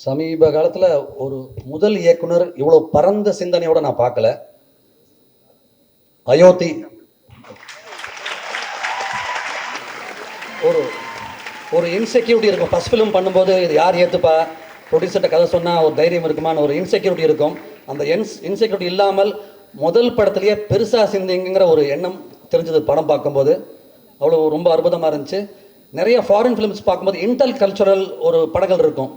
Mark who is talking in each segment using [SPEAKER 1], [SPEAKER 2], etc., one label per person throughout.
[SPEAKER 1] சமீப காலத்தில் ஒரு முதல் இயக்குனர் இவ்வளோ பரந்த சிந்தனையோட நான் பார்க்கல. அயோத்தி ஒரு ஒரு இன்செக்யூரிட்டி இருக்கும். ஃபஸ்ட் ஃபிலிம் பண்ணும்போது இது யார் ஏற்றுப்பா, ப்ரொடியூசர்கிட்ட கதை சொன்னால் ஒரு தைரியம் இருக்குமான்னு ஒரு இன்செக்யூரிட்டி இருக்கும். அந்த இன்செக்யூரிட்டி இல்லாமல் முதல் படத்துலேயே பெருசாக சிந்திங்கிற ஒரு எண்ணம் தெரிஞ்சது படம் பார்க்கும்போது. அவ்வளோ ரொம்ப அற்புதமாக இருந்துச்சு. நிறைய ஃபாரின் ஃபிலிம்ஸ் பார்க்கும்போது இன்டர் கல்ச்சுரல் ஒரு படங்கள் இருக்கும்.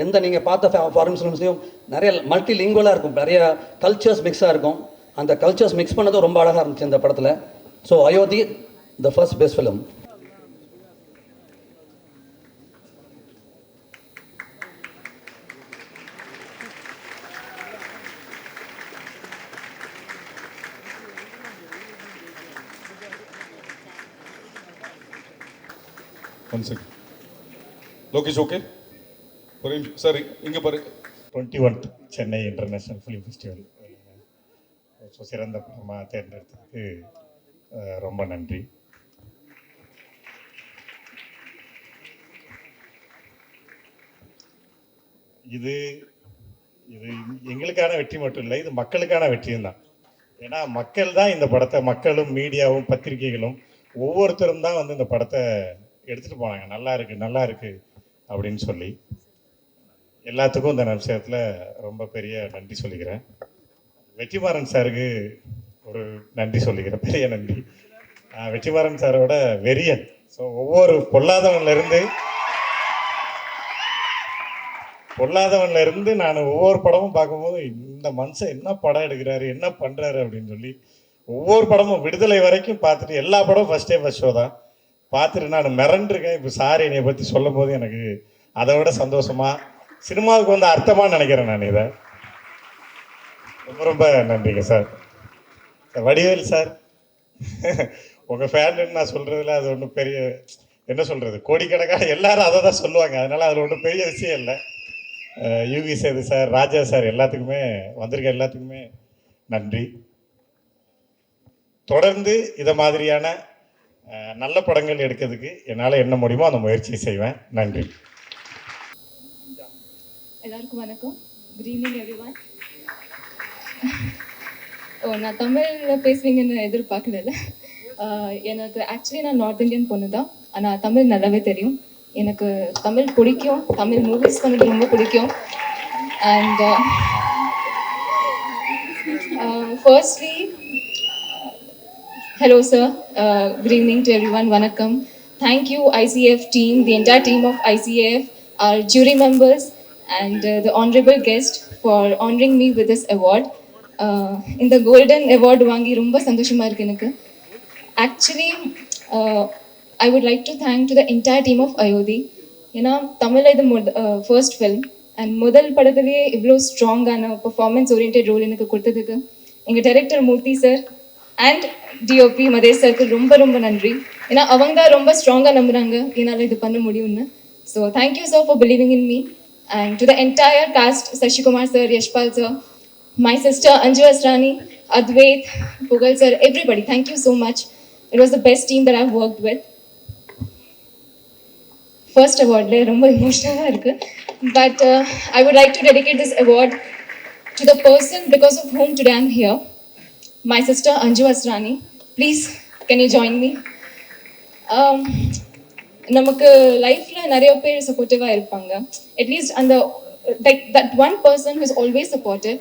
[SPEAKER 1] எந்த நீங்கள் பார்த்த ஃபாரின் ஃபிலிம்ஸ்லையும் நிறைய மல்டி லிங்குவலாக இருக்கும், நிறைய கல்ச்சர்ஸ் மிக்ஸாக இருக்கும். அந்த கல்ச்சர்ஸ் மிக்ஸ் பண்ணதும் ரொம்ப அழகாக இருந்துச்சு இந்த படத்தில். So Ayodhya the first best film.
[SPEAKER 2] One second. Lokesh, okay? Sorry, இங்கே பாரு.
[SPEAKER 3] 21th Chennai international film festival சிறந்த படமாக தேர்ந்தெடுத்ததுக்கு ரொம்ப நன்றி. இது இது எங்களுக்கான வெற்றி மட்டும் இல்லை, இது மக்களுக்கான வெற்றியும் தான். ஏன்னா மக்கள் தான் இந்த படத்தை, மக்களும் மீடியாவும் பத்திரிகைகளும் ஒவ்வொருத்தரும் தான் வந்து இந்த படத்தை எடுத்துகிட்டு போனாங்க. நல்லா இருக்கு அப்படின்னு சொல்லி எல்லாத்துக்கும் இந்த விஷயத்தில் ரொம்ப பெரிய நன்றி சொல்லிக்கிறேன். வெற்றிமாறன் சாருக்கு ஒரு நன்றி சொல்லிக்கிறேன், பெரிய நன்றி. வெற்றிமாறன் சாரோட வெறியன். ஸோ ஒவ்வொரு பொல்லாதவன்லேருந்து நான் ஒவ்வொரு படமும் பார்க்கும்போது இந்த மனுஷன் என்ன படம் எடுக்கிறாரு, என்ன பண்ணுறாரு அப்படின்னு சொல்லி ஒவ்வொரு படமும் விடுதலை வரைக்கும் பார்த்துட்டு, எல்லா படமும் ஃபஸ்ட் ஷோ தான் பார்த்துட்டு நான் மிரண்டிருக்கேன். இப்போ சார் என்னை பற்றி சொல்லும் போது எனக்கு அதை விட சந்தோஷமாக, சினிமாவுக்கு வந்து அர்த்தமாக நினைக்கிறேன் நான் இதை. ரொம்ப ரொம்ப நன்றிங்க சார். வடிவேல் சார், உங்கள் ஃபேனுன்னு நான் சொல்கிறதுல அது ஒன்றும் பெரிய, என்ன சொல்கிறது, கோடிக்கணக்கான எல்லாரும் அதை தான் சொல்லுவாங்க. அதனால் அதில் ஒன்றும் பெரிய விஷயம் இல்லை. யூகி சேது சார், ராஜா சார், எல்லாத்துக்குமே வந்திருக்க எல்லாத்துக்குமே நன்றி. தொடர்ந்து இதை மாதிரியான நல்ல படங்கள் எடுக்கிறதுக்கு என்னால் என்ன முடியுமோ அந்த முயற்சியை செய்வேன். நன்றி.
[SPEAKER 4] எல்லாருக்கும் வணக்கம். Good evening everyone. நான் தமிழில் பேசுவீங்கன்னு எதிர்பார்க்கல. எனக்கு ஆக்சுவலி நான் நார்த் இந்தியன் பொண்ணு தான், ஆனால் தமிழ் நல்லாவே தெரியும். எனக்கு தமிழ் பிடிக்கும், தமிழ் மூவிஸ் பண்ணது ரொம்ப பிடிக்கும். And firstly, hello sir, good evening to everyone. Vanakkam. Thank you ICF team, the entire team of ICF, our jury members and the honorable guest for honoring me with this award. In the golden award வாங்கி ரொம்ப சந்தோஷமா இருக்கு எனக்கு. Actually, I would like to thank to the entire team of Ayodhi. ஏன்னா தமிழில் இது first film and முதல் படத்துலேயே இவ்வளோ ஸ்ட்ராங்கான பர்ஃபார்மன்ஸ் ஓரியன்டட் ரோல் எனக்கு கொடுத்ததுக்கு எங்கள் director Murthy sir and DOP Madhesh சாருக்கு ரொம்ப ரொம்ப நன்றி. ஏன்னா அவங்க தான் ரொம்ப ஸ்ட்ராங்காக நம்புகிறாங்க என்னால் இது பண்ண முடியும்னு. So thank you sir for believing in me. And to the entire cast, Sasikumar sir, Yashpal sir, my sister அஞ்சு அஸ்ரானி, அத்வைத், புகழ் sir, everybody, thank you so much. It was the best team that I've worked with. First award ரொம்ப எமோஷனலாக இருக்குது. But I would like to dedicate this award to the person because of whom today I'm here. My sister Anju Asrani. Please, can you join me? நமக்கு லைஃப்பில் நிறைய பேர் சப்போர்ட்டிவாக இருப்பாங்க. At least அந்த that one person who is always supportive.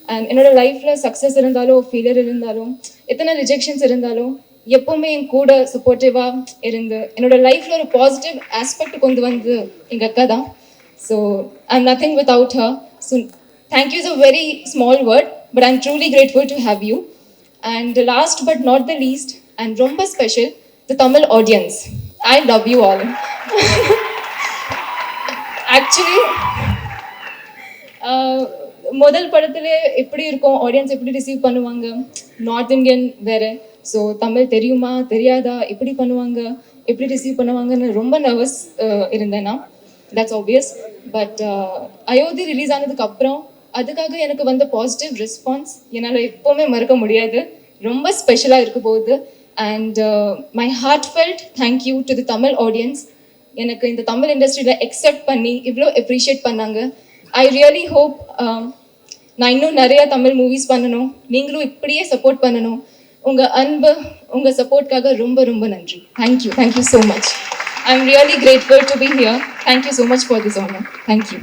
[SPEAKER 4] And என்னோட லைஃப்பில் success இருந்தாலும் ஃபெயிலியர் இருந்தாலும் எத்தனை ரிஜெக்ஷன்ஸ் இருந்தாலும் எப்போவுமே என் கூட சப்போர்ட்டிவாக இருந்து என்னோட லைஃப்பில் ஒரு பாசிட்டிவ் ஆஸ்பெக்ட் கொண்டு வந்து எங்கள் அக்கா தான். So I am nothing without her. So thank you is a very small word, but I am truly grateful to have you. And last but not the least, and romba special, the Tamil audience. I love you all. Actually, முதல் படத்துல எப்படி இருக்கும், audience எப்படி receive பண்ணுவாங்க, north Indian வேறு. So Tamil தெரியுமா தெரியாதா, எப்படி பண்ணுவாங்க, எப்படி ரிசீவ் பண்ணுவாங்கன்னு ரொம்ப நர்வஸ் இருந்தேன் நான். That's obvious. But Ayodhya release ஆனதுக்கு அப்புறம் அதுக்காக எனக்கு வந்த பாசிட்டிவ் ரெஸ்பான்ஸ் என்னால் எப்போவுமே மறக்க முடியாது. ரொம்ப ஸ்பெஷலாக இருக்க போகுது. And my heartfelt thank you to the Tamil audience. எனக்கு இந்த தமிழ் இண்டஸ்ட்ரியில் எக்ஸெப்ட் பண்ணி இவ்வளோ அப்ரிஷியேட் பண்ணாங்க. I really hope நான் இன்னும் நிறைய தமிழ் மூவிஸ் பண்ணணும், நீங்களும் இப்படியே சப்போர்ட் பண்ணணும். உங்கள் அன்பு, உங்கள் சப்போர்ட்காக ரொம்ப ரொம்ப நன்றி. Thank you so much. I'm really grateful to be here. Thank you so much for this honor. Thank you.